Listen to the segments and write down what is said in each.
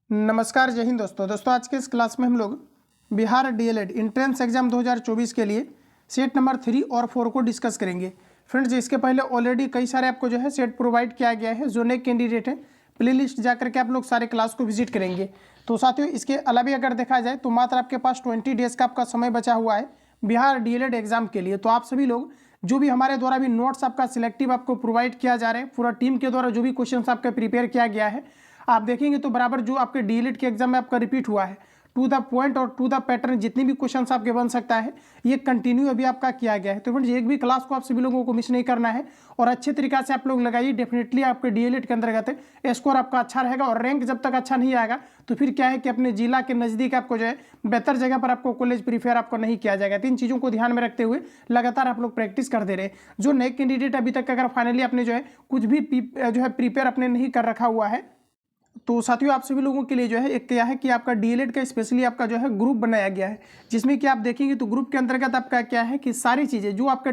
नमस्कार, जय हिंद दोस्तों। आज के इस क्लास में हम लोग बिहार डीएलएड एंट्रेंस एग्जाम 2024 के लिए सेट नंबर 3 और 4 को डिस्कस करेंगे। फ्रेंड्स, इसके पहले ऑलरेडी कई सारे आपको जो है सेट प्रोवाइड किया गया है। जो नए कैंडिडेट है प्ले लिस्ट जाकर के आप लोग सारे क्लास को विजिट करेंगे। तो साथियों, इसके अलावा अगर देखा जाए तो मात्र आपके पास 20 डेज का आपका समय बचा हुआ है बिहार डीएलएड एग्जाम के लिए। तो आप सभी लोग जो भी हमारे द्वारा भी नोट्स आपका सिलेक्टिव आपको प्रोवाइड किया जा रहा है, पूरा टीम के द्वारा जो भी क्वेश्चन आपका प्रिपेयर किया गया है, आप देखेंगे तो बराबर जो आपके डीएलएड के एग्जाम में आपका रिपीट हुआ है, टू द पॉइंट और टू द पैटर्न जितनी भी क्वेश्चंस आपके बन सकता है ये कंटिन्यू अभी आपका किया गया है। तो फ्रेंड्स, एक भी क्लास को आप सभी लोगों को मिस नहीं करना है और अच्छे तरीके से आप लोग लगाइए। डेफिनेटली आपके डीएलएड के अंतर्गत स्कोर आपका अच्छा रहेगा। और रैंक जब तक अच्छा नहीं आएगा तो फिर क्या है कि अपने जिला के नज़दीक आपको जो है बेहतर जगह पर आपको कॉलेज प्रीफेयर आपको नहीं किया जाएगा। तीन चीज़ों को ध्यान में रखते हुए लगातार आप लोग प्रैक्टिस करते रहे। जो नए कैंडिडेट अभी तक अगर फाइनली आपने जो है कुछ भी जो है प्रीपेयर अपने नहीं कर रखा हुआ है, तो साथियों आप सभी लोगों के लिए जो है एक क्या है कि आपका डीएलएड का स्पेशली आपका जो है ग्रुप बनाया गया है, जिसमें कि आप देखेंगे तो ग्रुप के अंतर्गत आपका क्या है कि सारी चीज़ें जो आपका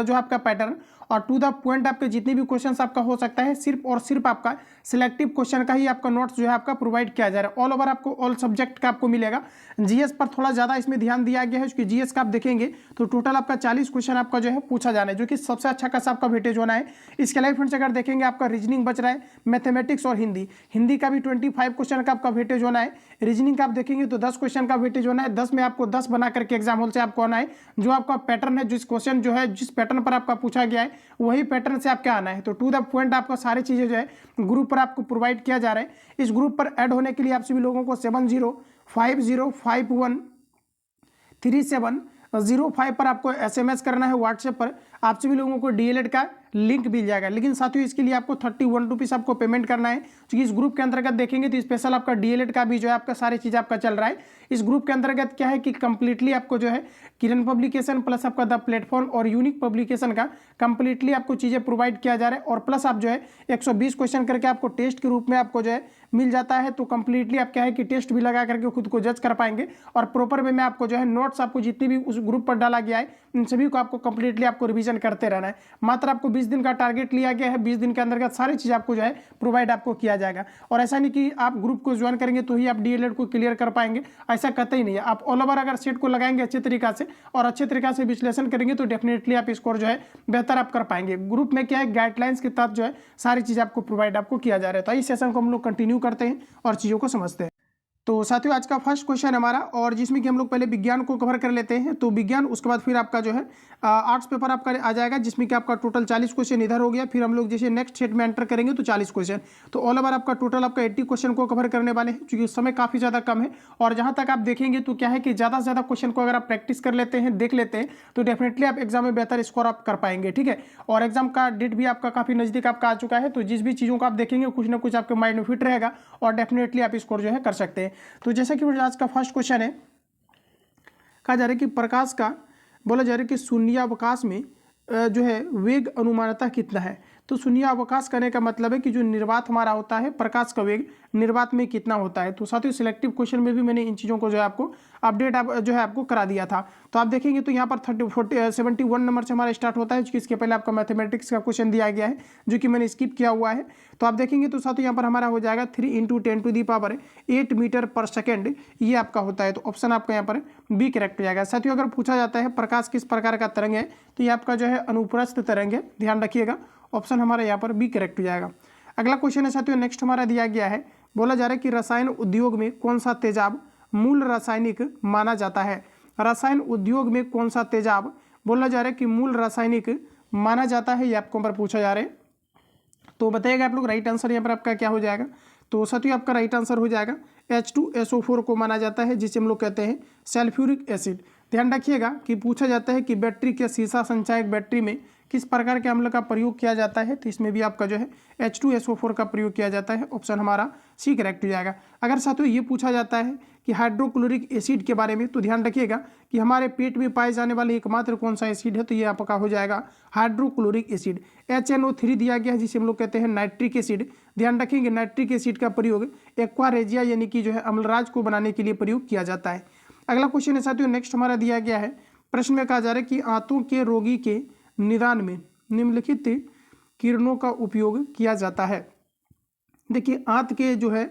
जो आपका पैटर्न और टू द पॉइंट आपके जितने भी क्वेश्चंस आपका हो सकता है, सिर्फ और सिर्फ आपका सिलेक्टिव क्वेश्चन का ही आपका नोट्स जो है आपका प्रोवाइड किया जा रहा है। ऑल ओवर आपको ऑल सब्जेक्ट का आपको मिलेगा। जीएस पर थोड़ा ज़्यादा इसमें ध्यान दिया गया है, क्योंकि जीएस का आप देखेंगे तो टोटल आपका 40 क्वेश्चन आपका जो है पूछा जाना है, जो कि सबसे अच्छा खासा आपका वेटेज होना है। इसके अलावा फ्रेंड्स अगर देखेंगे आपका रीजनिंग बच रहा है, मैथमेटिक्स और हिंदी का भी 25 क्वेश्चन का आपका वेटेज होना है। रीजनिंग का आप देखेंगे तो 10 क्वेश्चन का वेटेज होना है। 10 में आपको 10 बना करके एग्जाम हॉल से आपको आना है। जो आपका पैटर्न है, जिस क्वेश्चन जो है जिस पैटर्न पर आपका पूछा गया है वही पैटर्न से आपके आना है। तो टू द पॉइंट आपका सारी चीज़ें जो है ग्रुप पर आपको प्रोवाइड किया जा रहा है। इस ग्रुप पर ऐड होने के लिए आप सभी लोगों को 7050513705 पर आपको एसएमएस करना है। व्हाट्सएप पर आप सभी लोगों को डीएलएड का लिंक मिल जाएगा। लेकिन साथियों इसके लिए आपको 31 रुपीज़ आपको पेमेंट करना है, क्योंकि इस ग्रुप के अंतर्गत देखेंगे तो स्पेशल आपका डीएलएड का भी जो है आपका सारी चीज़ आपका चल रहा है। इस ग्रुप के अंतर्गत क्या है कि कंप्लीटली आपको जो है किरण पब्लिकेशन प्लस आपका द प्लेटफॉर्म और यूनिक पब्लिकेशन का कंप्लीटली आपको चीज़ें प्रोवाइड किया जा रहा है। और प्लस आप जो है 120 क्वेश्चन करके आपको टेस्ट के रूप में आपको जो है मिल जाता है। तो कंप्लीटली आप क्या है कि टेस्ट भी लगा करके खुद को जज कर पाएंगे और प्रॉपर वे में आपको जो है नोट्स आपको जितनी भी उस ग्रुप पर डाला गया है इन सभी को आपको कंप्लीटली आपको रिवीजन करते रहना है। मात्र आपको 20 दिन का टारगेट लिया गया है। 20 दिन के अंतर्गत सारी चीज़ आपको जो है प्रोवाइड आपको किया जाएगा। और ऐसा नहीं कि आप ग्रुप को ज्वाइन करेंगे तो ही आप डीएलएड को क्लियर कर पाएंगे, ऐसा कहते ही नहीं है। आप ऑल ओवर अगर सेट को लगाएंगे अच्छे तरीका से और अच्छे तरीका से विश्लेषण करेंगे तो डेफिनेटली आप स्कोर जो है बेहतर आप कर पाएंगे। ग्रुप में क्या है, गाइडलाइंस के तहत जो है सारी चीज़ आपको प्रोवाइड आपको किया जा रहा है। तो इस सेशन को हम लोग कंटिन्यू करते हैं और चीज़ों को समझते हैं। तो साथियों आज का फर्स्ट क्वेश्चन हमारा, और जिसमें कि हम लोग पहले विज्ञान को कवर कर लेते हैं। तो विज्ञान, उसके बाद फिर आपका जो है आर्ट्स पेपर आपका आ जाएगा, जिसमें कि आपका टोटल 40 क्वेश्चन इधर हो गया। फिर हम लोग जैसे नेक्स्ट सेट में एंटर करेंगे तो 40 क्वेश्चन। तो ऑल ओवर आपका टोटल आपका 80 क्वेश्चन को कवर करने वाले हैं, क्योंकि समय काफ़ी ज़्यादा कम है। और जहाँ तक आप देखेंगे तो क्या है कि ज़्यादा से ज़्यादा क्वेश्चन को अगर आप प्रैक्टिस कर लेते हैं, देख लेते हैं, तो डेफिनेटली आप एग्जाम में बेहतर स्कोर आप कर पाएंगे। ठीक है, और एग्जाम का डेट भी आपका काफ़ी नज़दीक आपका आ चुका है। तो जिस भी चीज़ों को आप देखेंगे कुछ ना कुछ आपके माइंड में फिट रहेगा और डेफिनेटली आप स्कोर जो है कर सकते हैं। तो जैसे कि आज का फर्स्ट क्वेश्चन है, कहा जा रहा है कि प्रकाश का बोला जा रहा है कि शून्यावकाश में जो है वेग अनुमानतः कितना है। तो शून्यावकाश करने का मतलब है कि जो निर्वात हमारा होता है, प्रकाश का वेग निर्वात में कितना होता है। तो साथियों सिलेक्टिव क्वेश्चन में भी मैंने इन चीज़ों को जो है आपको अपडेट जो है आपको करा दिया था। तो आप देखेंगे तो यहाँ पर 71 नंबर से हमारा स्टार्ट होता है, क्योंकि इसके पहले आपका मैथमेटिक्स का क्वेश्चन दिया गया है जो कि मैंने स्किप किया हुआ है। तो आप देखेंगे तो साथियों यहाँ पर हमारा हो जाएगा 3 × 10⁸ मीटर पर सेकेंड, ये आपका होता है। तो ऑप्शन आपका यहाँ पर बी करेक्ट हो जाएगा। साथियों अगर पूछा जाता है प्रकाश किस प्रकार का तरंग है, तो ये आपका जो है अनुप्रस्थ तरंग है, ध्यान रखिएगा। ऑप्शन हमारा यहाँ पर बी करेक्ट हो जाएगा। अगला क्वेश्चन है साथियों, नेक्स्ट हमारा दिया गया है, बोला जा रहा है कि रसायन उद्योग में कौन सा तेजाब मूल रासायनिक माना जाता है। रसायन उद्योग में कौन सा तेजाब बोला जा रहा है कि मूल रासायनिक माना जाता है, ये आपको पर पूछा जा रहा है। तो बताइएगा आप लोग, राइट आंसर यहाँ पर आपका क्या हो जाएगा। तो साथियों आपका राइट आंसर हो जाएगा H2SO4 को माना जाता है, जिसे हम लोग कहते हैं सल्फ्यूरिक एसिड। ध्यान रखिएगा कि पूछा जाता है कि बैटरी के सीसा संचायक बैटरी में किस प्रकार के अम्ल का प्रयोग किया जाता है। तो इसमें भी आपका जो है H2SO4 का प्रयोग किया जाता है। ऑप्शन हमारा सी करेक्ट हो जाएगा। अगर साथियों ये पूछा जाता है कि हाइड्रोक्लोरिक एसिड के बारे में, तो ध्यान रखिएगा कि हमारे पेट में पाए जाने वाले एकमात्र कौन सा एसिड है, तो ये आपका हो जाएगा हाइड्रोक्लोरिक एसिड। HNO3 दिया गया है, जिसे हम लोग कहते हैं नाइट्रिक एसिड। ध्यान रखेंगे नाइट्रिक एसिड का प्रयोग एक्वा रेजिया यानी कि जो है अम्लराज को बनाने के लिए प्रयोग किया जाता है। अगला क्वेश्चन है साथियों, नेक्स्ट हमारा दिया गया है, प्रश्न में कहा जा रहा है कि आंतों के रोगी के निदान में निम्नलिखित किरणों का उपयोग किया जाता है। देखिए आंत के जो है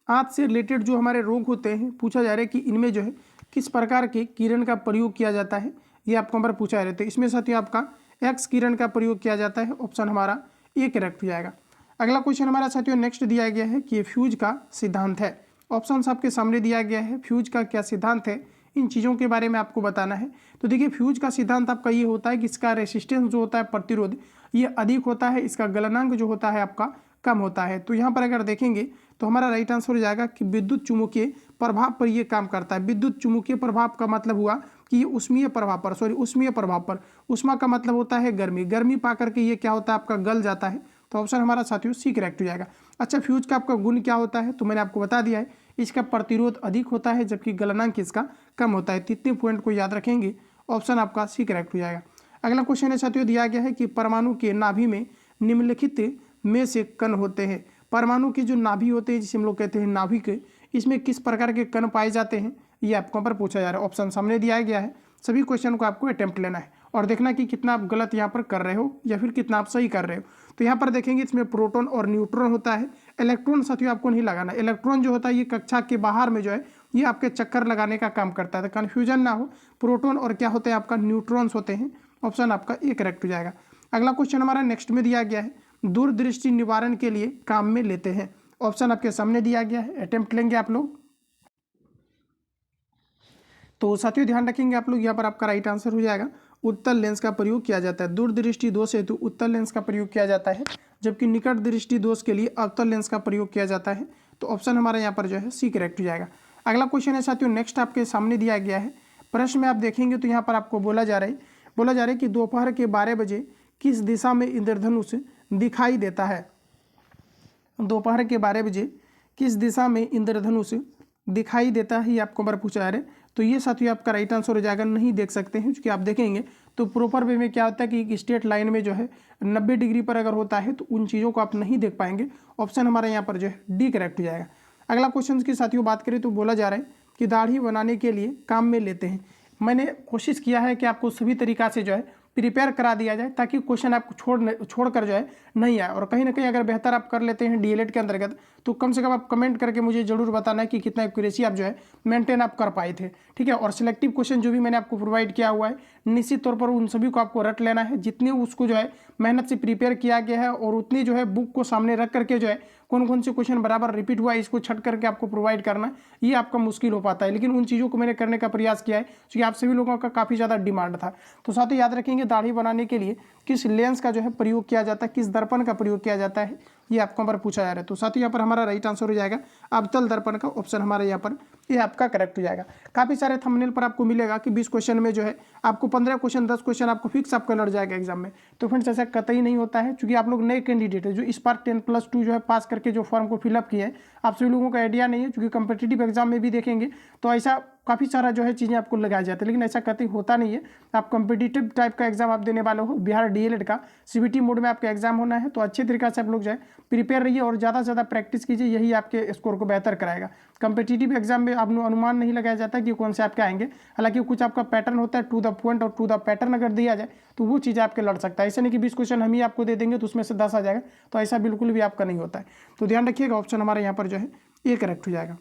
आँख से रिलेटेड जो हमारे रोग होते हैं पूछा जा रहा है कि इनमें जो है किस प्रकार के किरण का प्रयोग किया जाता है, ये आपको हमारा पूछा जा रहा है। तो इसमें साथियों आपका एक्स किरण का प्रयोग किया जाता है, ऑप्शन हमारा ए करेक्ट हो जाएगा। अगला क्वेश्चन हमारा साथियों नेक्स्ट दिया गया है कि फ्यूज का सिद्धांत है। ऑप्शन आपके सामने दिया गया है, फ्यूज का क्या सिद्धांत है, इन चीज़ों के बारे में आपको बताना है। तो देखिए फ्यूज का सिद्धांत आपका ये होता है कि इसका रेसिस्टेंस जो होता है, प्रतिरोध, ये अधिक होता है, इसका गलनांक जो होता है आपका कम होता है। तो यहाँ पर अगर देखेंगे तो हमारा राइट आंसर हो जाएगा कि विद्युत चुम्बकीय प्रभाव पर ये काम करता है। विद्युत चुम्बकीय प्रभाव का मतलब हुआ कि ये उष्मीय प्रभाव पर, उष्मीय प्रभाव पर, उष्मा का मतलब होता है गर्मी, गर्मी पा करके ये क्या होता है आपका गल जाता है। तो ऑप्शन हमारा साथियों सी करेक्ट हो जाएगा। अच्छा, फ्यूज का आपका गुण क्या होता है, तो मैंने आपको बता दिया है, इसका प्रतिरोध अधिक होता है जबकि गलनांक इसका कम होता है। इतने पॉइंट को याद रखेंगे, ऑप्शन आपका सी करेक्ट हो जाएगा। अगला क्वेश्चन है साथियों दिया गया है कि परमाणु के नाभि में निम्नलिखित में से कण होते हैं। परमाणु के जो नाभि होते हैं जिसे हम लोग कहते हैं नाभिक, इसमें किस प्रकार के कण पाए जाते हैं, ये आपको पर पूछा जा रहा है। ऑप्शन सामने दिया गया है, सभी क्वेश्चन को आपको अटेम्प्ट लेना है और देखना कि कितना आप गलत यहाँ पर कर रहे हो या फिर कितना आप सही कर रहे हो। तो यहाँ पर देखेंगे इसमें प्रोटॉन और न्यूट्रॉन होता है। इलेक्ट्रॉन साथियों आपको नहीं लगाना। इलेक्ट्रॉन जो होता है ये कक्षा के बाहर में जो है ये आपके चक्कर लगाने का काम करता है, तो कन्फ्यूजन ना हो। प्रोटॉन और क्या होते हैं आपका न्यूट्रॉन्स होते हैं, ऑप्शन आपका ए करेक्ट हो जाएगा। अगला क्वेश्चन हमारा नेक्स्ट में दिया गया है, दूरदृष्टि निवारण के लिए काम में लेते हैं। ऑप्शन आपके सामने दिया गया है, अटेम्प्ट लेंगे आप लोग। तो साथियों ध्यान रखेंगे आप लोग, यहाँ पर आपका राइट आंसर हो जाएगा उत्तल लेंस का प्रयोग किया जाता है। दूरदृष्टि दोष हेतु उत्तल लेंस का प्रयोग किया जाता है, जबकि निकट दृष्टि दोष के लिए अवतल लेंस का प्रयोग किया जाता है। तो ऑप्शन हमारा यहाँ पर जो है सी करेक्ट हो जाएगा। अगला क्वेश्चन है साथियों नेक्स्ट आपके सामने दिया गया है। प्रश्न में आप देखेंगे तो यहाँ पर आपको बोला जा रहा है कि दोपहर के 12 बजे किस दिशा में इंद्रधनुष दिखाई देता है। दोपहर के 12 बजे किस दिशा में इंद्रधनुष दिखाई देता है, ये आपको बार पूछा जा रहा है। तो ये साथियों आपका राइट आंसर हो जाएगा, नहीं देख सकते हैं, क्योंकि आप देखेंगे तो प्रॉपर वे में क्या होता है कि एक स्ट्रेट लाइन में जो है 90 डिग्री पर अगर होता है तो उन चीज़ों को आप नहीं देख पाएंगे। ऑप्शन हमारा यहाँ पर जो है डी करेक्ट हो जाएगा। अगला क्वेश्चन की साथियों बात करें तो बोला जा रहा है कि दाढ़ी बनाने के लिए काम में लेते हैं। मैंने कोशिश किया है कि आपको सभी तरीक़ा से जो है प्रिपेयर करा दिया जाए ताकि क्वेश्चन आपको छोड़कर जो है नहीं आए, और कहीं ना कहीं अगर बेहतर आप कर लेते हैं डीएलएड के अंतर्गत तो कम से कम आप कमेंट करके मुझे जरूर बताना है कि कितना एक्यूरेसी आप जो है मेंटेन आप कर पाए थे, ठीक है। और सिलेक्टिव क्वेश्चन जो भी मैंने आपको प्रोवाइड किया हुआ है निश्चित तौर पर उन सभी को आपको रट लेना है, जितने उसको जो है मेहनत से प्रिपेयर किया गया है और उतनी जो है बुक को सामने रख करके जो है कौन कौन से क्वेश्चन बराबर रिपीट हुआ है इसको छट करके आपको प्रोवाइड करना, ये आपका मुश्किल हो पाता है। लेकिन उन चीज़ों को मैंने करने का प्रयास किया है क्योंकि आप सभी लोगों का काफ़ी ज़्यादा डिमांड था। तो साथ ही याद रखेंगे दाढ़ी बनाने के लिए किस लेंस का जो है प्रयोग किया जाता है, किस दर्पण का प्रयोग किया जाता है, ये आपको यहाँ पर पूछा जा रहा है। तो साथ ही यहाँ पर हमारा राइट आंसर हो जाएगा अवतल दर्पण का, ऑप्शन हमारे यहाँ पर ये आपका करेक्ट हो जाएगा। काफ़ी सारे थंबनेल पर आपको मिलेगा कि 20 क्वेश्चन में जो है आपको 15 क्वेश्चन 10 क्वेश्चन आपको फिक्स आपका लड़ जाएगा एग्जाम में। तो फ्रेंड्स ऐसा कतई नहीं होता है, क्योंकि आप लोग नए कैंडिडेट है जो इस बार 10+2 जो है पास करके जो फॉर्म को फिलअप किए हैं, आप सभी लोगों का आइडिया नहीं है, क्योंकि कम्पिटिटिव एग्जाम में भी देखेंगे तो ऐसा काफ़ी सारा जो है चीज़ें आपको लगाई जाती है, लेकिन ऐसा कतई होता नहीं है। आप कम्पिटिटिव टाइप का एग्जाम आप देने वाले हो, बिहार डीएलएड का सीबीटी मोड में आपका एग्जाम होना है, तो अच्छे तरीके से आप लोग जो है प्रिपेयर रहिए और ज़्यादा से ज़्यादा प्रैक्टिस कीजिए, यही आपके स्कोर को बेहतर कराएगा। कम्पिटिटिव एग्जाम में आप अनुमान नहीं लगाया जाता कि कौन से आपके आएंगे, हालांकि कुछ आपका पैटर्न होता है टू द पॉइंट और टू द पैटर्न अगर दिया जाए तो वो चीज़ें आपके लड़ सकता है। ऐसा नहीं कि 20 क्वेश्चन हम ही आपको दे देंगे तो उसमें से 10 आ जाएगा, तो ऐसा बिल्कुल भी आपका नहीं होता है। तो ध्यान रखिएगा, ऑप्शन हमारे यहाँ पर जो है ये करेक्ट हो जाएगा।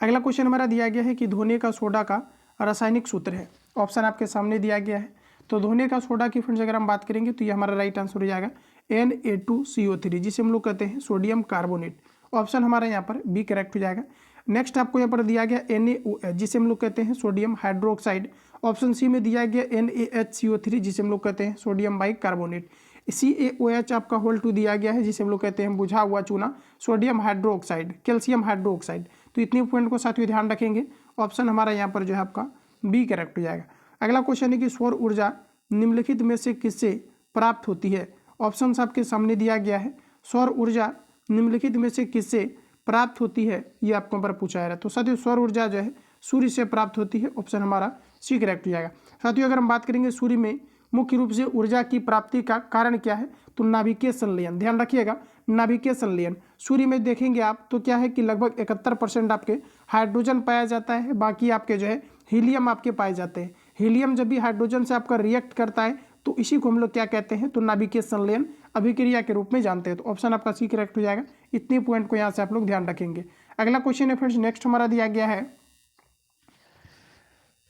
अगला क्वेश्चन हमारा दिया गया है कि धोने का सोडा का रासायनिक सूत्र है। ऑप्शन आपके सामने दिया गया है। तो धोने का सोडा की फ्रेंड्स अगर हम बात करेंगे तो ये हमारा राइट आंसर हो जाएगा Na2CO3, जिसे हम लोग कहते हैं सोडियम कार्बोनेट। ऑप्शन हमारा यहाँ पर बी करेक्ट हो जाएगा। नेक्स्ट आपको यहाँ पर दिया गया NaOH, जिसे हम लोग कहते हैं सोडियम हाइड्रोक्साइड। ऑप्शन सी में दिया गया NaHCO3, जिसे हम लोग कहते हैं सोडियम बाइकार्बोनेट। CaOH आपका होल 2 दिया गया है, जिसे हम लोग कहते हैं बुझा हुआ चूना, सोडियम हाइड्रोक्साइड, कैल्शियम हाइड्रोक्साइड। तो इतने पॉइंट को साथियों ध्यान रखेंगे, ऑप्शन हमारा यहाँ पर जो है आपका बी करेक्ट हो जाएगा। अगला क्वेश्चन है कि सौर ऊर्जा निम्नलिखित में से किससे प्राप्त होती है। ऑप्शन आपके सामने दिया गया है, सौर ऊर्जा निम्नलिखित में से किससे प्राप्त होती है, ये आपको पर पूछा जा रहा है। तो साथियों सौर ऊर्जा जो है सूर्य से प्राप्त होती है, ऑप्शन हमारा सी करेक्ट हो जाएगा। साथियों अगर हम बात करेंगे सूर्य में मुख्य रूप से ऊर्जा की प्राप्ति का कारण क्या है, तो नाभिकीय संलयन। ध्यान रखिएगा, नाभिकीय संलयन। सूर्य में देखेंगे आप तो क्या है कि लगभग 71% आपके हाइड्रोजन पाया जाता है, बाकी आपके जो है हीलियम आपके पाए जाते हैं। हीलियम जब भी हाइड्रोजन से आपका रिएक्ट करता है तो तो इसी को हम लोग क्या कहते हैं, तो नाभिकीय संलयन अभिक्रिया के रूप में जानते हैं। तो ऑप्शन आपका सी करेक्ट हो जाएगा। इतने पॉइंट को यहाँ से आप लोग ध्यान रखेंगे। अगला क्वेश्चन है फ्रेंड्स, नेक्स्ट हमारा दिया गया है,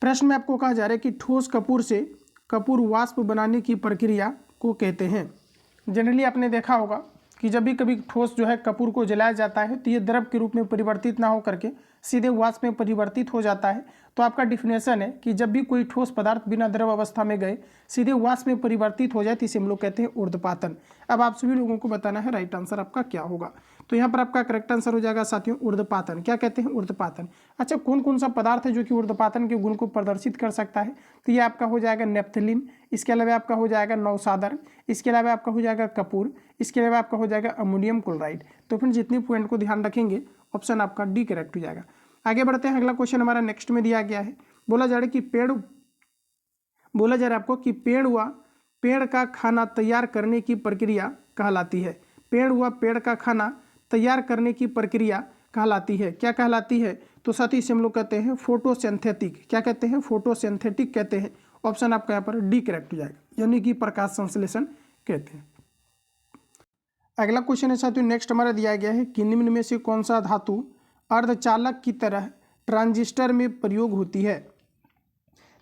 प्रश्न में आपको कहा जा रहा है कि ठोस कपूर से कपूर वाष्प बनाने की प्रक्रिया को कहते हैं। जनरली आपने देखा होगा कि जब भी कभी ठोस जो है कपूर को जलाया जाता है तो ये द्रव के रूप में परिवर्तित ना हो करके सीधे वाष्प में परिवर्तित हो जाता है। तो आपका डिफिनेशन है कि जब भी कोई ठोस पदार्थ बिना द्रव अवस्था में गए सीधे वाष्प में परिवर्तित हो जाए तो इसे हम लोग कहते हैं ऊर्ध्वपातन। अब आप सभी लोगों को बताना है राइट आंसर आपका क्या होगा। तो यहाँ पर आपका करेक्ट आंसर हो जाएगा साथियों ऊर्ध्वपातन। क्या कहते हैं, ऊर्ध्वपातन। अच्छा, कौन कौन सा पदार्थ है जो कि ऊर्ध्वपातन के गुण को प्रदर्शित कर सकता है, तो ये आपका हो जाएगा नेप्थलीन, इसके अलावा आपका हो जाएगा नौसादर, इसके अलावा आपका हो जाएगा कपूर, इसके अलावा आपका हो जाएगा अमोनियम क्लोराइड। तो फ्रेंड्स जितने पॉइंट को ध्यान रखेंगे ऑप्शन आपका डी करेक्ट हो जाएगा। आगे बढ़ते हैं, अगला क्वेश्चन हमारा नेक्स्ट में दिया गया है, बोला जा रहा है आपको कि पेड़ का खाना तैयार करने की प्रक्रिया कहलाती है। पेड़ का खाना तैयार करने की प्रक्रिया कहलाती है। क्या कहलाती है, तो साथ ही इसे हम लोग कहते हैं फोटोसिंथेटिक। क्या कहते हैं, फोटोसिंथेटिक कहते हैं। ऑप्शन आपका यहाँ पर डी करेक्ट हो जाएगा, यानी कि प्रकाश संश्लेषण कहते हैं। अगला क्वेश्चन है साथियों नेक्स्ट हमारा दिया गया है कि निम्न में से कौन सा धातु अर्धचालक की तरह ट्रांजिस्टर में प्रयोग होती है।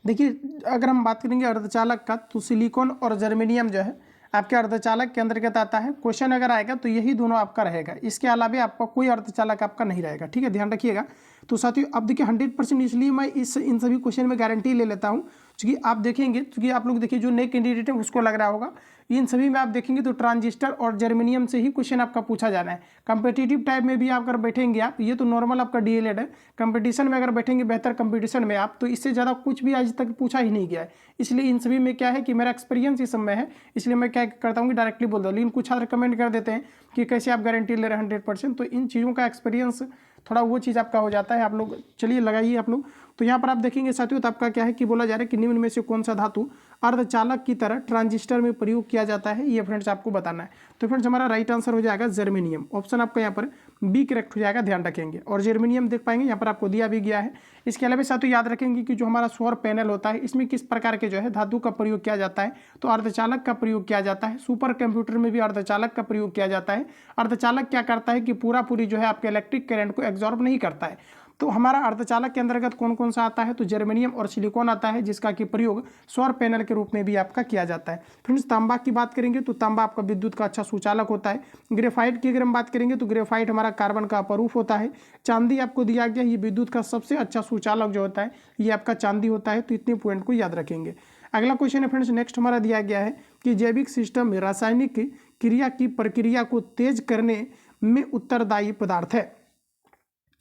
देखिए, अगर हम बात करेंगे अर्धचालक का तो सिलिकॉन और जर्मेनियम जो है आपके अर्धचालक के अंतर्गत आता है। क्वेश्चन अगर आएगा तो यही दोनों आपका रहेगा, इसके अलावा आपका कोई अर्धचालक आपका नहीं रहेगा। ठीक है, ध्यान रखिएगा। तो साथियों अब देखिए 100% इसलिए मैं इन सभी क्वेश्चन में गारंटी ले लेता हूँ, क्योंकि आप देखेंगे, क्योंकि आप लोग देखिए जो नए कैंडिडेट है उसको लग रहा होगा, इन सभी में आप देखेंगे तो ट्रांजिस्टर और जर्मेनियम से ही क्वेश्चन आपका पूछा जाना है। कंपिटिटिव टाइप में भी अगर बैठेंगे आप, ये तो नॉर्मल आपका डीएलएड है, कंपटीशन में अगर बैठेंगे बेहतर कंपटीशन में आप, तो इससे ज़्यादा कुछ भी आज तक पूछा ही नहीं गया है। इसलिए इन सभी में क्या है कि मेरा एक्सपीरियंस इस समय है, इसलिए मैं क्या करता हूँ कि डायरेक्टली बोल दूँ। लेकिन कुछ छात्र कमेंट कर देते हैं कि कैसे आप गारंटी ले रहे हैं 100%, तो इन चीज़ों का एक्सपीरियंस थोड़ा वो चीज़ आपका हो जाता है। आप लोग चलिए लगाइए आप लोग। तो यहाँ पर आप देखेंगे साथियों, तो आपका क्या है कि बोला जा रहा है कि निम्न में से कौन सा धातु अर्धचालक की तरह ट्रांजिस्टर में प्रयोग किया जाता है, ये फ्रेंड्स आपको बताना है। तो फ्रेंड्स हमारा राइट आंसर हो जाएगा जर्मेनियम। ऑप्शन आपका यहाँ पर बी करेक्ट हो जाएगा, ध्यान रखेंगे। और जर्मेनियम देख पाएंगे यहाँ पर आपको दिया भी गया है। इसके अलावा साथियों याद रखेंगे कि जो हमारा सौर पैनल होता है इसमें किस प्रकार के जो है धातु का प्रयोग किया जाता है, तो अर्धचालक का प्रयोग किया जाता है। सुपर कंप्यूटर में भी अर्धचालक का प्रयोग किया जाता है। अर्धचालक क्या करता है कि पूरी जो है आपके इलेक्ट्रिक करंट को एब्जॉर्ब नहीं करता है। तो हमारा अर्धचालक के अंतर्गत कौन कौन सा आता है, तो जर्मेनियम और सिलिकॉन आता है, जिसका कि प्रयोग सौर पैनल के रूप में भी आपका किया जाता है। फ्रेंड्स तांबा की बात करेंगे तो तांबा आपका विद्युत का अच्छा सुचालक होता है। ग्रेफाइट की अगर हम बात करेंगे तो ग्रेफाइट हमारा कार्बन का अपरूप होता है। चांदी आपको दिया गया, ये विद्युत का सबसे अच्छा सुचालक जो होता है ये आपका चांदी होता है। तो इतने पॉइंट को याद रखेंगे। अगला क्वेश्चन है फ्रेंड्स नेक्स्ट हमारा दिया गया है कि जैविक सिस्टम में रासायनिक क्रिया की प्रक्रिया को तेज करने में उत्तरदायी पदार्थ है।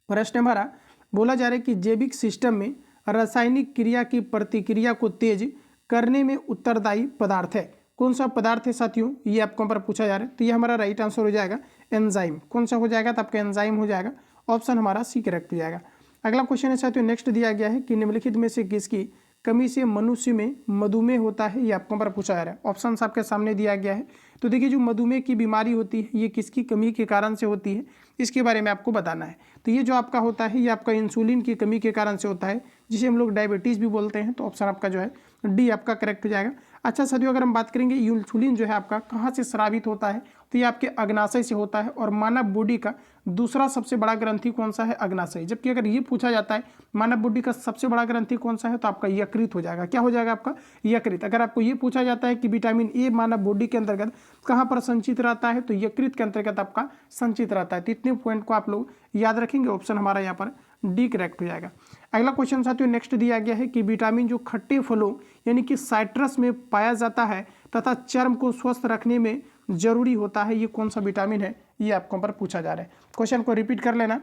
प्रश्न हमारा बोला जा रहा है कि जैविक सिस्टम में रासायनिक क्रिया की प्रतिक्रिया को तेज करने में उत्तरदायी पदार्थ है। कौन सा पदार्थ है साथियों, ये आपको पर पूछा जा रहा है। तो ये हमारा राइट आंसर हो जाएगा एंजाइम। कौन सा हो जाएगा, तो आपका एंजाइम हो जाएगा। ऑप्शन हमारा सी करेक्ट हो जाएगा। अगला क्वेश्चन है साथियों नेक्स्ट दिया गया है कि निम्नलिखित में से किसकी कमी से मनुष्य में मधुमेह होता है, ये आपको पर पूछा जा रहा है। ऑप्शन आपके सामने दिया गया है। तो देखिए जो मधुमेह की बीमारी होती है ये किसकी कमी के कारण से होती है, इसके बारे में आपको बताना है। तो ये जो आपका होता है ये आपका इंसुलिन की कमी के कारण से होता है, जिसे हम लोग डायबिटीज़ भी बोलते हैं। तो ऑप्शन आपका जो है डी आपका करेक्ट हो जाएगा। अच्छा साथियों अगर हम बात करेंगे इंसुलिन जो है आपका कहाँ से स्रावित होता है, तो ये आपके अग्नाशय से होता है। और मानव बॉडी का दूसरा सबसे बड़ा ग्रंथि कौन सा है, अग्नाशय। जबकि अगर ये पूछा जाता है मानव बॉडी का सबसे बड़ा ग्रंथि कौन सा है, तो आपका यकृत हो जाएगा। क्या हो जाएगा आपका, यकृत। अगर आपको ये पूछा जाता है कि विटामिन ए मानव बॉडी के अंतर्गत कहाँ पर संचित रहता है, तो यकृत के अंतर्गत आपका संचित रहता है। तो इतने पॉइंट को आप लोग याद रखेंगे। ऑप्शन हमारा यहाँ पर डी करेक्ट हो जाएगा। अगला क्वेश्चन साथियों नेक्स्ट दिया गया है कि विटामिन जो खट्टे फलों यानी कि साइट्रस में पाया जाता है तथा चर्म को स्वस्थ रखने में जरूरी होता है, ये कौन सा विटामिन है, ये आपको पर पूछा जा रहा है। क्वेश्चन को रिपीट कर लेना।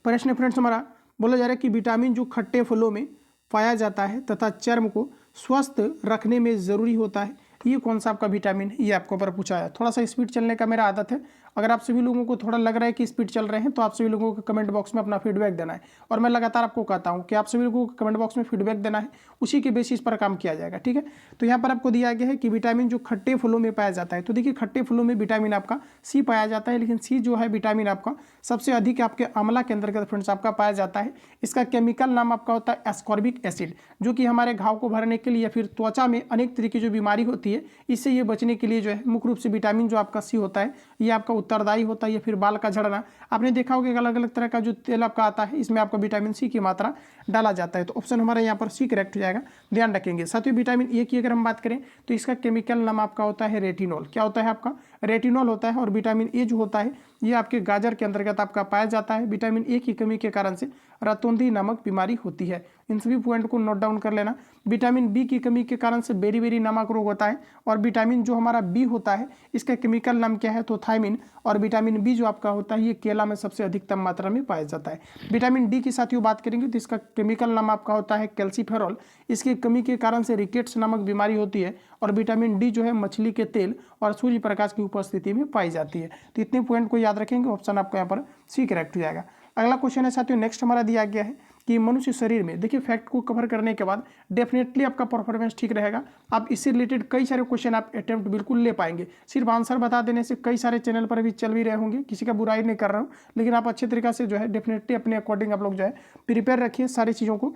प्रश्न फ्रेंड्स हमारा बोला जा रहा है कि विटामिन जो खट्टे फलों में पाया जाता है तथा चर्म को स्वस्थ रखने में जरूरी होता है, ये कौन सा आपका विटामिन है, ये आपको ऊपर पूछा है। थोड़ा सा स्पीड चलने का मेरा आदत है, अगर आप सभी लोगों को थोड़ा लग रहा है कि स्पीड चल रहे हैं तो आप सभी लोगों को कमेंट बॉक्स में अपना फीडबैक देना है। और मैं लगातार आपको कहता हूँ कि आप सभी लोगों को कमेंट बॉक्स में फीडबैक देना है, उसी के बेसिस पर काम किया जाएगा, ठीक है। तो यहाँ पर आपको दिया गया है कि विटामिन जो खट्टे फलों में पाया जाता है, तो देखिए खट्टे फलों में विटामिन आपका सी पाया जाता है, लेकिन सी जो है विटामिन आपका सबसे अधिक आपके आंवला के अंतर्गत फ्रेंड्स आपका पाया जाता है। इसका केमिकल नाम आपका होता है एस्कॉर्बिक एसिड, जो कि हमारे घाव को भरने के लिए या फिर त्वचा में अनेक तरीके की जो बीमारी होती है इससे ये बचने के लिए जो है मुख्य रूप से विटामिन जो आपका सी होता है ये आपका उत्तरदायी होता है। या फिर बाल का झड़ना, आपने देखा होगा कि अलग अलग तरह का जो तेल आपका आता है इसमें आपका विटामिन सी की मात्रा डाला जाता है। तो ऑप्शन हमारा यहाँ पर सी करेक्ट हो जाएगा, ध्यान रखेंगे। साथ ही विटामिन ए की अगर हम बात करें तो इसका केमिकल नाम आपका होता है रेटिनॉल। क्या होता है आपका? रेटिनॉल होता है। और विटामिन ए जो होता है ये आपके गाजर के अंतर्गत आपका पाया जाता है। विटामिन ए की कमी के कारण से रतौंधी नामक बीमारी होती है। इन सभी पॉइंट को नोट डाउन कर लेना। विटामिन बी की कमी के कारण से बेरी नामक रोग होता है। और विटामिन जो हमारा बी होता है इसका केमिकल नाम क्या है? तो थायमिन। और विटामिन बी जो आपका होता है ये केला में सबसे अधिकतम मात्रा में पाया जाता है। विटामिन डी की साथियों बात करेंगे तो इसका केमिकल नाम आपका होता है कैल्सीफेरॉल। इसकी कमी के कारण से रिकेट्स नामक बीमारी होती है। और विटामिन डी जो है मछली के तेल और सूर्य प्रकाश की उपस्थिति में पाई जाती है। तो इतने पॉइंट को याद रखेंगे, ऑप्शन आपको यहाँ पर सी करेक्ट हो जाएगा। अगला क्वेश्चन है साथियों, नेक्स्ट हमारा दिया गया है कि मनुष्य शरीर में, देखिए फैक्ट को कवर करने के बाद डेफिनेटली आपका परफॉर्मेंस ठीक रहेगा। आप इससे रिलेटेड कई सारे क्वेश्चन आप अटेम्प्ट बिल्कुल ले पाएंगे। सिर्फ आंसर बता देने से कई सारे चैनल पर भी चल भी रहे होंगे, किसी का बुराई नहीं कर रहा हूँ, लेकिन आप अच्छे तरीके से जो है डेफिनेटली अपने अकॉर्डिंग आप लोग जो है प्रिपेयर रखिए सारी चीज़ों को।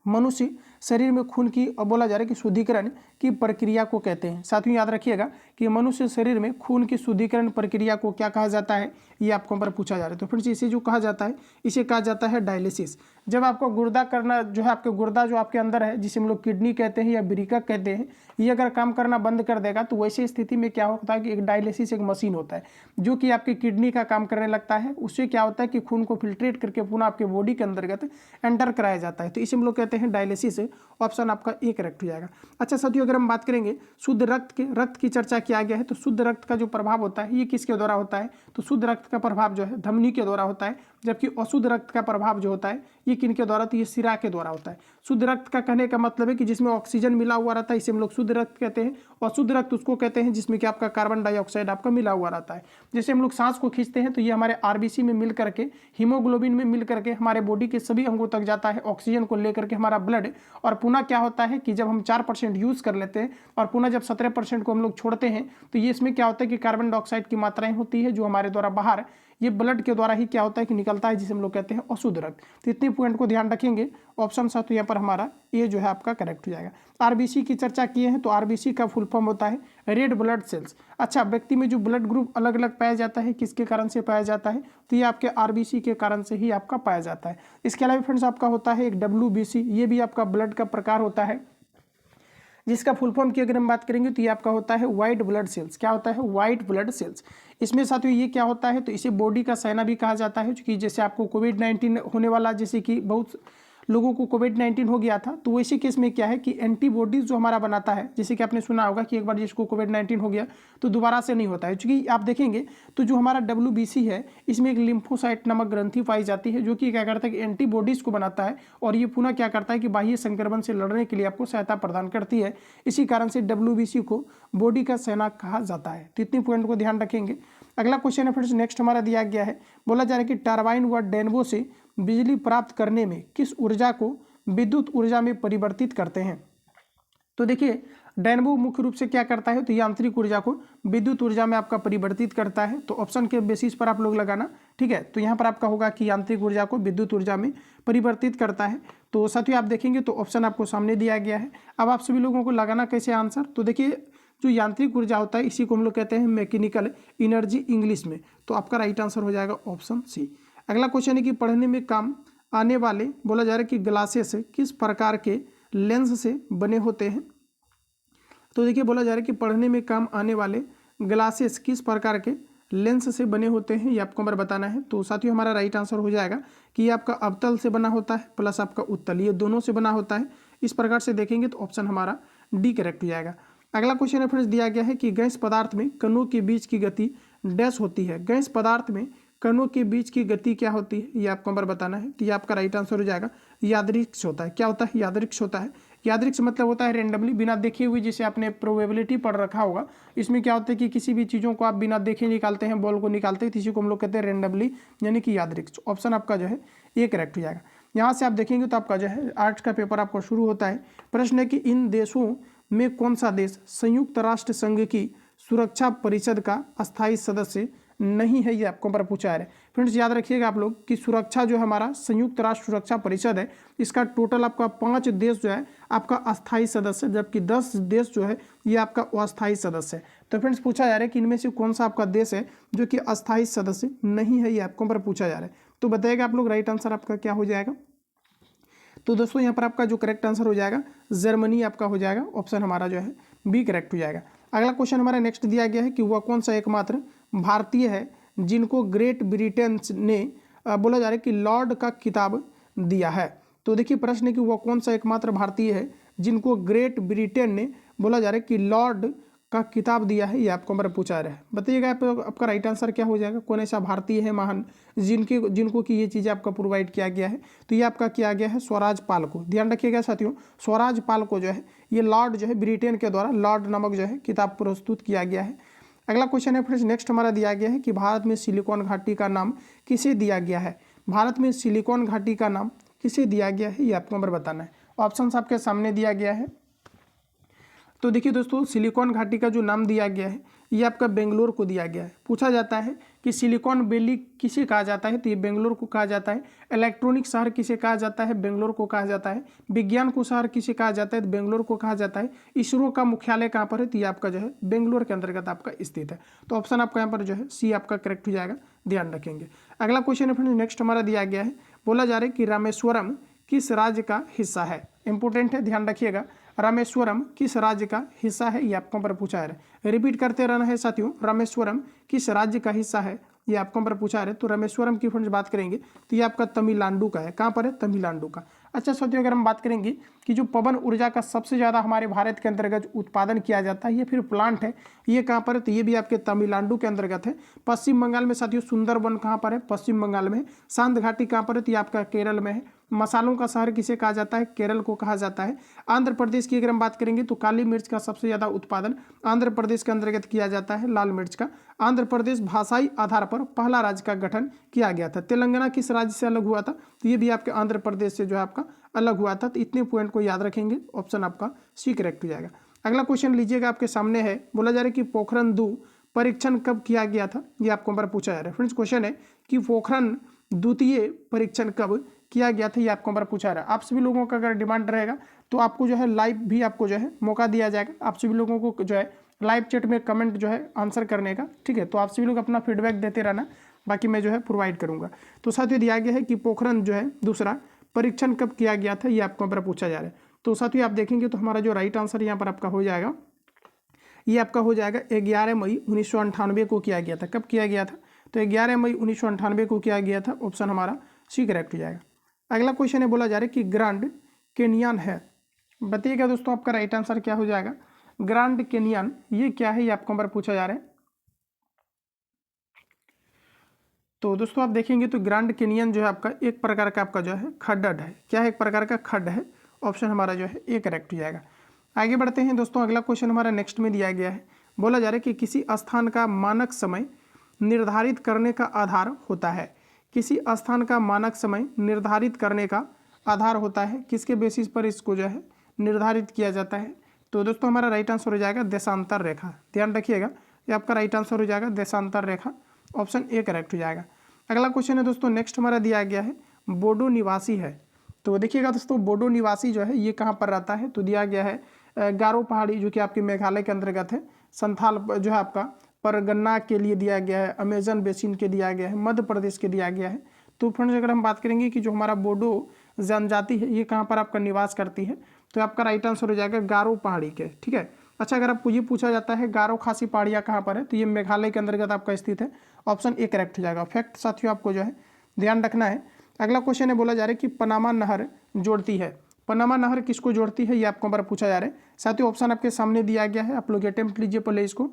मनुष्य शरीर में खून की बोला जा रहा है कि शुद्धिकरण की प्रक्रिया को कहते हैं। साथ ही याद रखिएगा कि मनुष्य शरीर में खून की शुद्धिकरण प्रक्रिया को क्या कहा जाता है, ये आपको पर पूछा जा रहा है। तो फिर इसे जो कहा जाता है इसे कहा जाता है डायलिसिस। जब आपको गुर्दा करना जो है, आपके गुर्दा जो आपके अंदर है जिसे हम लोग किडनी कहते हैं या ब्रीका कहते हैं, ये अगर काम करना बंद कर देगा तो वैसे स्थिति में क्या होता है कि एक डायलिसिस एक मशीन होता है जो कि आपकी किडनी का काम करने लगता है। उससे क्या होता है कि खून को फिल्ट्रेट करके पुनः आपके बॉडी के अंतर्गत एंटर कराया जाता है। तो इसे हम लोग कहते हैं डायलिसिस। ऑप्शन आपका ए करेक्ट हो जाएगा। अच्छा साथियों, अगर हम बात करेंगे शुद्ध रक्त की चर्चा किया गया है, तो शुद्ध रक्त का जो प्रभाव होता है ये किसके द्वारा होता है? तो शुद्ध रक्त का प्रभाव जो है धमनी के द्वारा होता है, जबकि अशुद्ध रक्त का प्रभाव जो होता है ये किनके द्वारा? तो ये सिरा के द्वारा होता है। शुद्ध रक्त का कहने का मतलब है कि जिसमें ऑक्सीजन मिला हुआ रहता है, इसे हम लोग शुद्ध रक्त कहते हैं। और शुद्ध रक्त उसको कहते हैं जिसमें कि आपका कार्बन डाइऑक्साइड आपका मिला हुआ रहता है। जैसे हम लोग सांस को खींचते हैं तो ये हमारे आरबीसी में मिल करके, हीमोग्लोबिन में मिल करके हमारे बॉडी के सभी अंगों तक जाता है ऑक्सीजन को लेकर के हमारा ब्लड। और पुनः क्या होता है कि जब हम 4% यूज कर लेते हैं और पुनः जब 17% को हम लोग छोड़ते हैं तो ये इसमें क्या होता है कि कार्बन डाइऑक्साइड की मात्राएं होती है जो हमारे द्वारा बाहर ये ब्लड के द्वारा ही क्या होता है कि निकलता है, जिसे हम लोग कहते हैं अशुद्ध रक्त। तो इतने पॉइंट को ध्यान रखेंगे। ऑप्शन सा तो यहाँ पर हमारा ये जो है आपका करेक्ट हो जाएगा। आरबीसी की चर्चा किए हैं तो आरबीसी का फुल फॉर्म होता है रेड ब्लड सेल्स। अच्छा, व्यक्ति में जो ब्लड ग्रुप अलग अलग पाया जाता है किसके कारण से पाया जाता है? तो ये आपके आरबीसी के कारण से ही आपका पाया जाता है। इसके अलावा फ्रेंड्स आपका होता है एक डब्ल्यूबीसी, ये भी आपका ब्लड का प्रकार होता है जिसका फुल फॉर्म की अगर हम बात करेंगे तो ये आपका होता है व्हाइट ब्लड सेल्स। क्या होता है? White blood cells. इसमें साथियों ये क्या होता है? तो इसे बॉडी का सेना भी कहा जाता है, क्योंकि जैसे आपको कोविड-19 होने वाला, जैसे कि बहुत लोगों को कोविड-19 हो गया था, तो वैसे केस में क्या है कि एंटीबॉडीज जो हमारा बनाता है, जैसे कि आपने सुना होगा कि एक बार जिसको कोविड-19 हो गया तो दोबारा से नहीं होता है। क्योंकि आप देखेंगे तो जो हमारा WBC है इसमें एक लिम्फोसाइट नामक ग्रंथि पाई जाती है जो कि क्या करता है कि एंटीबॉडीज को बनाता है और ये पुनः क्या करता है कि बाह्य संक्रमण से लड़ने के लिए आपको सहायता प्रदान करती है। इसी कारण से WBC को बॉडी का सेना कहा जाता है। तो इतने पॉइंट को ध्यान रखेंगे। अगला क्वेश्चन है फ्रेंड्स, नेक्स्ट हमारा दिया गया है, बोला जा रहा है कि टरबाइन व डेनवो से बिजली प्राप्त करने में किस ऊर्जा को विद्युत ऊर्जा में परिवर्तित करते हैं? तो देखिए डेनवो मुख्य रूप से क्या करता है? तो यांत्रिक ऊर्जा को विद्युत ऊर्जा में आपका परिवर्तित करता है। तो ऑप्शन के बेसिस पर आप लोग लगाना, ठीक है। तो यहाँ पर आपका होगा कि यांत्रिक ऊर्जा को विद्युत ऊर्जा में परिवर्तित करता है। तो साथियों आप देखेंगे तो ऑप्शन आपको सामने दिया गया है। अब आप सभी लोगों को लगाना कैसे आंसर? तो देखिए जो यांत्रिक ऊर्जा होता है इसी को हम लोग कहते हैं मैकेनिकल एनर्जी इंग्लिश में। तो आपका राइट आंसर हो जाएगा ऑप्शन सी। अगला क्वेश्चन है कि पढ़ने में काम आने वाले, बोला जा रहा है कि ग्लासेस किस प्रकार के लेंस से बने होते हैं? तो देखिए बोला जा रहा है कि पढ़ने में काम आने वाले ग्लासेस किस प्रकार के लेंस से बने होते हैं, ये आपको हमारा बताना है। तो साथियों हमारा राइट आंसर हो जाएगा कि ये आपका अवतल से बना होता है प्लस आपका उत्तल, ये दोनों से बना होता है। इस प्रकार से देखेंगे तो ऑप्शन हमारा डी करेक्ट हो जाएगा। अगला क्वेश्चन है फ्रेंड्स, दिया गया है कि गैस पदार्थ में कणों के बीच की गति डैश होती है। गैस पदार्थ में कणों के बीच की गति क्या होती है, ये आपको हमारा बताना है। तो ये आपका राइट आंसर हो जाएगा यादृक्ष होता है। क्या होता है? यादृक्ष होता है। यादृच्छिक मतलब होता है रेंडमली, बिना देखे हुए, जिसे आपने प्रोबेबिलिटी पढ़ रखा होगा। इसमें क्या होता है कि किसी भी चीज़ों को आप बिना देखे निकालते हैं, बॉल को निकालते हैं, इसी को हम लोग कहते हैं रेंडमली, यानी कि यादृच्छिक। ऑप्शन आपका जो है ये करेक्ट हो जाएगा। यहाँ से आप देखेंगे तो आपका जो है आर्ट्स का पेपर आपको शुरू होता है। प्रश्न है कि इन देशों में कौन सा देश संयुक्त राष्ट्र संघ की सुरक्षा परिषद का अस्थायी सदस्य नहीं है, ये आपको पर पूछा है। फ्रेंड्स याद रखिएगा आप लोग कि सुरक्षा जो है हमारा संयुक्त राष्ट्र सुरक्षा परिषद है, इसका टोटल आपका 5 देश जो है आपका अस्थायी सदस्य, जबकि 10 देश जो है ये आपका अस्थायी सदस्य है। तो फ्रेंड्स पूछा जा रहा है कि इनमें से कौन सा आपका देश है जो कि अस्थायी सदस्य नहीं है, ये आपको पर पूछा जा रहा है। तो बताइएगा आप लोग राइट आंसर आपका क्या हो जाएगा। तो दोस्तों यहाँ पर आपका जो करेक्ट आंसर हो जाएगा जर्मनी आपका हो जाएगा। ऑप्शन हमारा जो है बी करेक्ट हो जाएगा। अगला क्वेश्चन हमारा नेक्स्ट दिया गया है कि वह कौन सा एकमात्र भारतीय है जिनको ग्रेट ब्रिटेन ने बोला जा रहा है कि लॉर्ड का खिताब दिया है। तो देखिए प्रश्न है कि वह कौन सा एकमात्र भारतीय है जिनको ग्रेट ब्रिटेन ने बोला जा रहा है कि लॉर्ड का खिताब दिया है, ये आपको हमारा पूछा रहा है। बताइएगा आपका राइट आंसर क्या हो जाएगा। कौन ऐसा भारतीय है महान जिनको कि ये चीज़ें आपका प्रोवाइड किया गया है। तो ये आपका किया गया है स्वराज पाल को। ध्यान रखिएगा साथियों, स्वराज पाल को जो है ये लॉर्ड जो है ब्रिटेन के द्वारा लॉर्ड नामक जो है किताब प्रस्तुत किया गया है। अगला क्वेश्चन है फ्रेंड्स नेक्स्ट हमारा दिया गया है कि भारत में सिलिकॉन घाटी का नाम किसे दिया गया है। भारत में सिलिकॉन घाटी का नाम किसे दिया गया है, ये आपको नंबर बताना है। ऑप्शंस आपके सामने दिया गया है। तो देखिए दोस्तों सिलिकॉन घाटी का जो नाम दिया गया है ये आपका बेंगलोर को दिया गया है। पूछा जाता है कि सिलिकॉन वैली किसे कहा जाता है, तो ये बेंगलोर को कहा जाता है। इलेक्ट्रॉनिक शहर किसे कहा जाता है, बेंगलोर को कहा जाता है। विज्ञान को शहर किसे कहा जाता है, तो बेंगलोर को कहा जाता है। इसरो का मुख्यालय कहाँ पर है, तो ये आपका जो है बेंगलोर के अंतर्गत आपका स्थित है। तो ऑप्शन आपका यहाँ पर जो है सी आपका करेक्ट हो जाएगा, ध्यान रखेंगे। अगला क्वेश्चन है फ्रेंड्स नेक्स्ट हमारा दिया गया है, बोला जा रहा है कि रामेश्वरम किस राज्य का हिस्सा है। इंपोर्टेंट है, ध्यान रखिएगा। रामेश्वरम किस राज्य का हिस्सा है, ये आपको पर पूछा है। रिपीट करते रहना है साथियों, रामेश्वरम किस राज्य का हिस्सा है, ये आपको पर पूछा है। तो रामेश्वरम की फ्रेंड्स बात करेंगे तो ये आपका तमिलनाडु का है। कहाँ पर है, तमिलनाडु का। अच्छा साथियों अगर हम बात करेंगे कि जो पवन ऊर्जा का सबसे ज़्यादा हमारे भारत के अंतर्गत उत्पादन किया जाता है, ये फिर प्लांट है, ये कहाँ पर है, तो ये भी आपके तमिलनाडु के अंतर्गत है। पश्चिम बंगाल में साथियों सुंदरबन कहाँ पर है, पश्चिम बंगाल में। शांत घाटी कहाँ पर है, तो ये आपका केरल में है। मसालों का शहर किसे कहा जाता है, केरल को कहा जाता है। आंध्र प्रदेश की अगर हम बात करेंगे तो काली मिर्च का सबसे ज़्यादा उत्पादन आंध्र प्रदेश के अंतर्गत किया जाता है, लाल मिर्च का। आंध्र प्रदेश भाषाई आधार पर पहला राज्य का गठन किया गया था। तेलंगाना किस राज्य से अलग हुआ था, तो ये भी आपके आंध्र प्रदेश से जो है आपका अलग हुआ था। तो इतने पॉइंट को याद रखेंगे, ऑप्शन आपका सी करेक्ट हो जाएगा। अगला क्वेश्चन लीजिएगा आपके सामने है, बोला जा रहा है कि पोखरण 2 परीक्षण कब किया गया था, ये आपको हमारा पूछा जा रहा है। फ्रेंड्स क्वेश्चन है कि पोखरण द्वितीय परीक्षण कब किया गया था, ये आपको हमारा पूछा रहा है। आप सभी लोगों का अगर डिमांड रहेगा तो आपको जो है लाइव भी आपको जो है मौका दिया जाएगा। आप सभी लोगों को जो है लाइव चैट में कमेंट जो है आंसर करने का, ठीक है। तो आप सभी लोग अपना फीडबैक देते रहना, बाकी मैं जो है प्रोवाइड करूंगा। तो साथियों दिया गया है कि पोखरण जो है दूसरा परीक्षण कब किया गया था, ये आपको हमारा पूछा जा रहा है। तो साथियों आप देखेंगे तो हमारा जो राइट आंसर यहाँ पर आपका हो जाएगा, ये आपका हो जाएगा 11 मई 1998 को किया गया था। कब किया गया था, तो 11 मई 1998 को किया गया था। ऑप्शन हमारा सी करेक्ट हो जाएगा। अगला क्वेश्चन है, बोला जा रहा है कि ग्रांड कैनियन है। बताइएगा दोस्तों आपका राइट आंसर क्या हो जाएगा। ग्रांड कैनियन ये क्या है, ये आपको हमारा पूछा जा रहा है। तो दोस्तों आप देखेंगे तो ग्रांड कैनियन जो है आपका एक प्रकार का आपका जो है खड्ड है। क्या है, एक प्रकार का खड्ड है। ऑप्शन हमारा जो है ए करेक्ट हो जाएगा। आगे बढ़ते हैं दोस्तों, अगला क्वेश्चन हमारा नेक्स्ट में दिया गया है, बोला जा रहा है कि किसी स्थान का मानक समय निर्धारित करने का आधार होता है। किसी स्थान का मानक समय निर्धारित करने का आधार होता है, किसके बेसिस पर इसको जो है निर्धारित किया जाता है। तो दोस्तों हमारा राइट आंसर हो जाएगा देशांतर रेखा। ध्यान रखिएगा, ये आपका राइट आंसर हो जाएगा देशांतर रेखा। ऑप्शन ए करेक्ट हो जाएगा। अगला क्वेश्चन है दोस्तों नेक्स्ट हमारा दिया गया है, बोडो निवासी है। तो देखिएगा दोस्तों बोडो निवासी जो है ये कहाँ पर रहता है, तो दिया गया है गारो पहाड़ी जो कि आपके मेघालय के अंतर्गत है। संथाल जो है आपका परगन्ना के लिए दिया गया है, अमेजन बेसिन के दिया गया है, मध्य प्रदेश के दिया गया है। तो फ्रेंड्स अगर हम बात करेंगे कि जो हमारा बोडो जनजाति है ये कहाँ पर आपका निवास करती है, तो आपका राइट आंसर हो जाएगा गारो पहाड़ी के, ठीक है। अच्छा अगर आपको ये पूछा जाता है गारो खासी पहाड़ियाँ कहाँ पर है, तो ये मेघालय के अंतर्गत आपका स्थित है। ऑप्शन ए करेक्ट हो जाएगा। फैक्ट साथियों आपको जो है ध्यान रखना है। अगला क्वेश्चन है, बोला जा रहा है कि पनामा नहर जोड़ती है। पनामा नहर किसको जोड़ती है, ये आपको हमारा पूछा जा रहा है। साथियों ऑप्शन आपके सामने दिया गया है, आप लोग अटेम्प्ट लीजिए पहले इसको,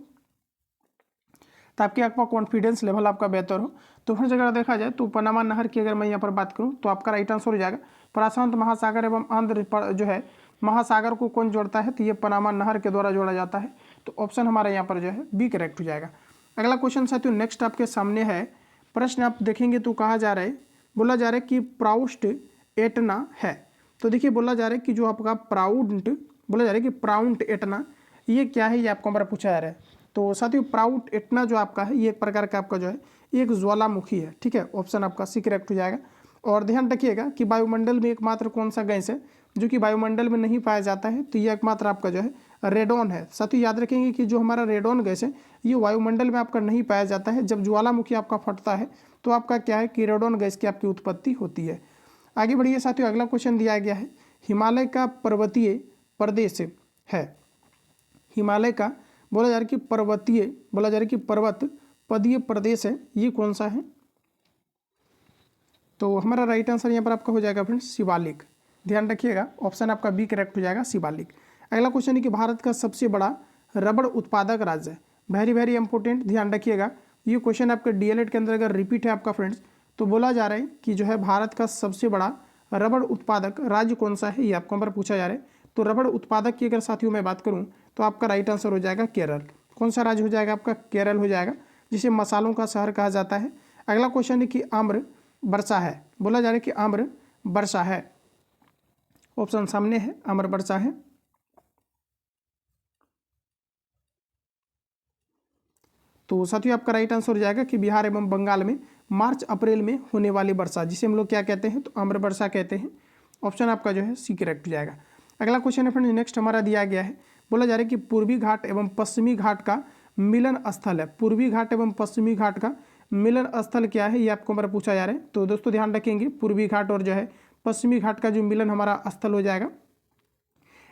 ताकि आपका कॉन्फिडेंस लेवल आपका बेहतर हो। तो फ्रेंड्स अगर देखा जाए तो पनामा नहर की अगर मैं यहाँ पर बात करूँ तो आपका राइट आंसर हो जाएगा प्रशांत महासागर एवं आंध्र जो है महासागर को कौन जोड़ता है, तो ये पनामा नहर के द्वारा जोड़ा जाता है। तो ऑप्शन हमारा यहाँ पर जो है बी करेक्ट हो जाएगा। अगला क्वेश्चन साथियों नेक्स्ट आपके सामने है, प्रश्न आप देखेंगे तो कहा जा रहा है, बोला जा रहा है कि प्राउस्ट एटना है। तो देखिए बोला जा रहा है कि जो आपका बोला जा रहा है कि प्राउंट एटना ये क्या है, ये आपको हमारा पूछा जा रहा है। तो साथियों प्राउट एटना जो आपका है ये एक प्रकार का आपका जो है एक ज्वालामुखी है, ठीक है। ऑप्शन आपका सी करेक्ट हो जाएगा। और ध्यान रखिएगा कि वायुमंडल में एकमात्र कौन सा गैस है जो कि वायुमंडल में नहीं पाया जाता है, तो ये एकमात्र आपका जो है रेडॉन है। साथियों याद रखेंगे कि जो हमारा रेडॉन गैस है ये वायुमंडल में आपका नहीं पाया जाता है। जब ज्वालामुखी आपका फटता है तो आपका क्या है कि रेडॉन गैस की आपकी उत्पत्ति होती है। आगे बढ़िए साथियों, अगला क्वेश्चन दिया गया है, हिमालय का पर्वतीय प्रदेश है। हिमालय का बोला जा रहा है कि पर्वत पदीय प्रदेश है, ये कौन सा है? तो हमारा राइट आंसर यहाँ पर आपका हो जाएगा फ्रेंड्स शिवालिक। ध्यान रखिएगा ऑप्शन आपका बी करेक्ट हो जाएगा शिवालिक। अगला क्वेश्चन है कि भारत का सबसे बड़ा रबड़ उत्पादक राज्य है। वेरी इंपॉर्टेंट, ध्यान रखिएगा ये क्वेश्चन आपके डीएलएड के अंदर अगर रिपीट है आपका फ्रेंड्स, तो बोला जा रहा है कि जो है भारत का सबसे बड़ा रबड़ उत्पादक राज्य कौन सा है, ये आपको नंबर पूछा जा रहा है। तो रबड़ उत्पादक की अगर साथियों मैं बात करूं तो आपका राइट आंसर हो जाएगा केरल। कौन सा राज्य हो जाएगा आपका? केरल हो जाएगा, जिसे मसालों का शहर कहा जाता है। अगला क्वेश्चन है कि आम्र वर्षा है। बोला जा रहा है कि आम्र वर्षा है, ऑप्शन सामने है, आम्र वर्षा है। तो साथियों आपका राइट आंसर हो जाएगा कि बिहार एवं बंगाल में मार्च अप्रैल में होने वाली वर्षा, जिसे हम लोग क्या कहते हैं, तो आम्र वर्षा कहते हैं। ऑप्शन आपका जो है सी करेक्ट हो जाएगा। अगला क्वेश्चन है फ्रेंड्स नेक्स्ट हमारा दिया गया है, बोला जा रहा है कि पूर्वी घाट एवं पश्चिमी घाट का मिलन स्थल है। पूर्वी घाट एवं पश्चिमी घाट का मिलन स्थल क्या है, ये आपको हमारा पूछा जा रहा है। तो दोस्तों ध्यान रखेंगे पूर्वी घाट और जो है पश्चिमी घाट का जो मिलन हमारा स्थल हो जाएगा,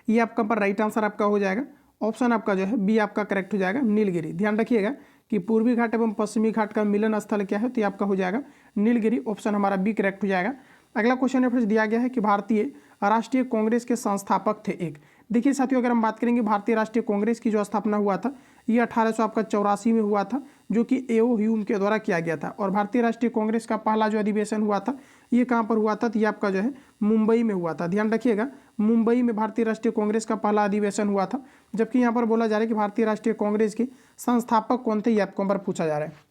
ये आपका पर राइट आंसर आपका हो जाएगा। ऑप्शन आपका जो है बी आपका करेक्ट हो जाएगा नीलगिरी। ध्यान रखिएगा कि पूर्वी घाट एवं पश्चिमी घाट का मिलन स्थल क्या है, तो ये आपका हो जाएगा नीलगिरी। ऑप्शन हमारा बी करेक्ट हो जाएगा। अगला क्वेश्चन रेफरेंस दिया गया है कि भारतीय राष्ट्रीय कांग्रेस के संस्थापक थे एक। देखिए साथियों अगर हम बात करेंगे भारतीय राष्ट्रीय कांग्रेस की जो स्थापना हुआ था ये 1884 में हुआ था, जो कि एओ ह्यूम के द्वारा किया गया था। और भारतीय राष्ट्रीय कांग्रेस का पहला जो अधिवेशन हुआ था ये कहाँ पर हुआ था, तो ये आपका जो है मुंबई में हुआ था। ध्यान रखिएगा मुंबई में भारतीय राष्ट्रीय कांग्रेस का पहला अधिवेशन हुआ था। जबकि यहाँ पर बोला जा रहा है कि भारतीय राष्ट्रीय कांग्रेस के संस्थापक कौन थे, ये आपको पर पूछा जा रहा है।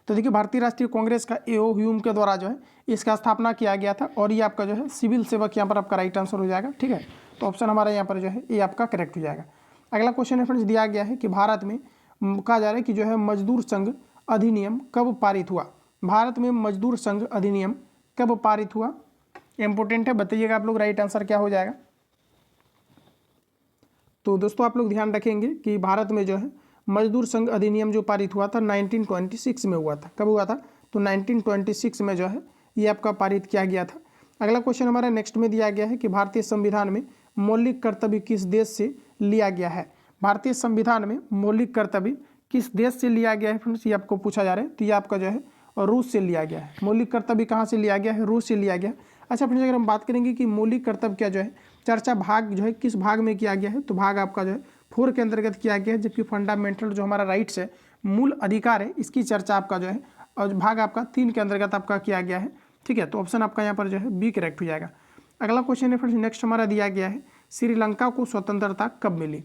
तो देखिए भारतीय राष्ट्रीय कांग्रेस का एओ ह्यूम के द्वारा जो है इसका स्थापना किया गया था। और ये आपका जो है सिविल सेवक यहाँ पर आपका राइट आंसर हो जाएगा, ठीक है। तो ऑप्शन हमारा यहाँ पर जो है ये आपका करेक्ट हो जाएगा। अगला क्वेश्चन रेफरेंस दिया गया है कि भारत में कहा जा रहा है कि जो है मजदूर संघ अधिनियम कब पारित हुआ। भारत में मजदूर संघ अधिनियम कब पारित हुआ, इंपॉर्टेंट है, बताइएगा आप लोग राइट आंसर क्या हो जाएगा। तो दोस्तों आप लोग ध्यान रखेंगे कि भारत में जो है मजदूर संघ अधिनियम जो पारित हुआ था 1926 में हुआ था। कब हुआ था, तो 1926 में जो है ये आपका पारित किया गया था। अगला क्वेश्चन हमारा नेक्स्ट में दिया गया है कि भारतीय संविधान में मौलिक कर्तव्य किस देश से लिया गया है। भारतीय संविधान में मौलिक कर्तव्य किस देश से लिया गया है फ्रेंड्स, ये आपको पूछा जा रहा है। तो ये आपका जो है रूस से लिया गया है। मौलिक कर्तव्य कहाँ से लिया गया है, रूस से लिया गया है। अच्छा फ्रेंड्स अगर हम बात करेंगे कि मौलिक कर्तव्य क्या जो है चर्चा भाग जो है किस भाग में किया गया है, तो भाग आपका जो है 4 के अंतर्गत किया गया है। जबकि फंडामेंटल जो हमारा राइट्स है, मूल अधिकार है, इसकी चर्चा आपका जो है और भाग आपका 3 के अंतर्गत आपका किया गया है, ठीक है। तो ऑप्शन आपका यहाँ पर जो है बी करेक्ट हो जाएगा। अगला क्वेश्चन है फ्रेंड्स नेक्स्ट हमारा दिया गया है, श्रीलंका को स्वतंत्रता कब मिली।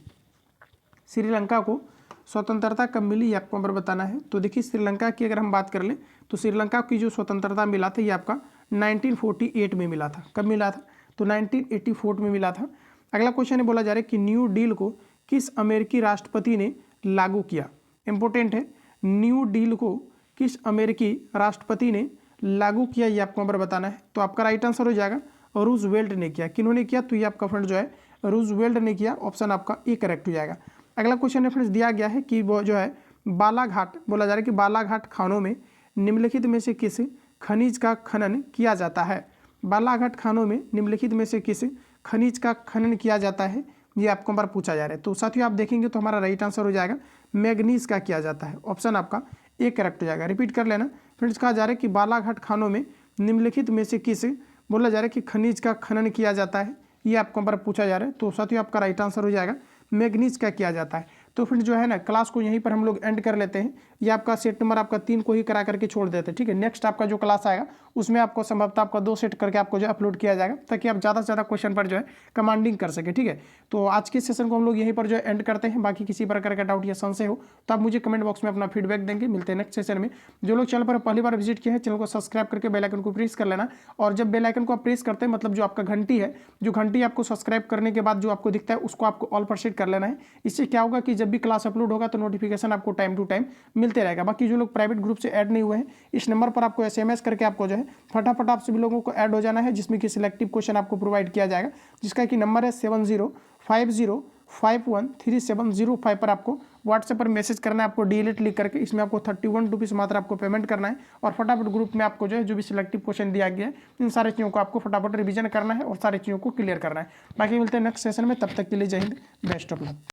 श्रीलंका को स्वतंत्रता कब मिली ये आपको नंबर बताना है। तो देखिए श्रीलंका की अगर हम बात कर लें तो श्रीलंका की जो स्वतंत्रता मिला था ये आपका 1948 में मिला था। कब मिला था, तो 1984 में मिला था। अगला क्वेश्चन है बोला जा रहा है कि न्यू डील को किस अमेरिकी राष्ट्रपति ने लागू किया। इंपॉर्टेंट है, न्यू डील को किस अमेरिकी राष्ट्रपति ने लागू किया ये आपको नंबर बताना है। तो आपका राइट आंसर हो जाएगा रूजवेल्ट ने किया। किन्होंने किया, तो ये आपका फ्रेंड जो है रूजवेल्ट ने किया। ऑप्शन आपका ए करेक्ट हो जाएगा। अगला क्वेश्चन रेफरेंस दिया गया है कि वो जो है बालाघाट, बोला जा रहा है कि बालाघाट खानों में निम्नलिखित में से किस खनिज का खनन किया जाता है। बालाघाट खानों में निम्नलिखित में से किस खनिज का खनन किया जाता है, ये आपको बार पूछा जा रहा है। तो साथियों आप देखेंगे तो हमारा राइट आंसर हो जाएगा मैग्नीज का किया जाता है। ऑप्शन आपका ए करेक्ट हो जाएगा। रिपीट कर लेना फ्रेंड्स, कहा जा रहा है कि बालाघाट खानों में निम्नलिखित में से किस बोला जा रहा है कि खनिज का खनन किया जाता है, ये आपको बार पूछा जा रहा है। तो साथियों आपका राइट आंसर हो जाएगा मैग्नीज का किया जाता है। तो फ्रेंड्स जो है ना क्लास को यहीं पर हम लोग एंड कर लेते हैं। ये आपका सेट नंबर आपका 3 को ही करा करके छोड़ देते हैं, ठीक है। नेक्स्ट आपका जो क्लास आएगा उसमें आपको संभवतः आपका 2 सेट करके आपको जो अपलोड किया जाएगा, ताकि आप ज़्यादा से ज़्यादा क्वेश्चन पर जो है कमांडिंग कर सके, ठीक है। तो आज के सेशन को हम लोग यहीं पर जो है एंड करते हैं। बाकी किसी प्रकार का डाउट या संशय हो तो आप मुझे कमेंट बॉक्स में अपना फीडबैक देंगे। मिलते हैं नेक्स्ट सेशन में। जो लोग चैनल पर पहली बार विजिट किए हैं, चैनल को सब्सक्राइब करके बेल आइकन को प्रेस कर लेना। और जब बेल आइकन को आप प्रेस करते हैं, मतलब जो आपका घंटी है, जो घंटी आपको सब्सक्राइब करने के बाद जो आपको दिखता है उसको आपको ऑल पर सेट कर लेना है। इससे क्या होगा कि जब भी क्लास अपलोड होगा तो नोटिफिकेशन आपको टाइम टू टाइम मिलते रहेगा। बाकी जो लोग प्राइवेट ग्रुप से ऐड नहीं हुए हैं, इस नंबर पर आपको SMS करके आपको जो है फटाफट आप सभी लोगों को ऐड हो जाना है, जिसमें कि सिलेक्टिव क्वेश्चन आपको प्रोवाइड किया जाएगा, जिसका कि नंबर है 7050513705 पर आपको व्हाट्सएप पर मैसेज करना है, आपको DLED लिख करके। इसमें आपको 31 रुपीज़ मात्र आपको पेमेंट करना है और फटाफट ग्रुप में आपको जो है जो भी सिलेक्टिव क्वेश्चन दिया गया है, इन सारी चीज़ों को आपको फटाफट रिवीजन करना है और सारी चीज़ों को क्लियर करना है। बाकी मिलते हैं नेक्स्ट सेशन में, तब तक के लिए जय हिंद, बेस्ट ऑफ लक।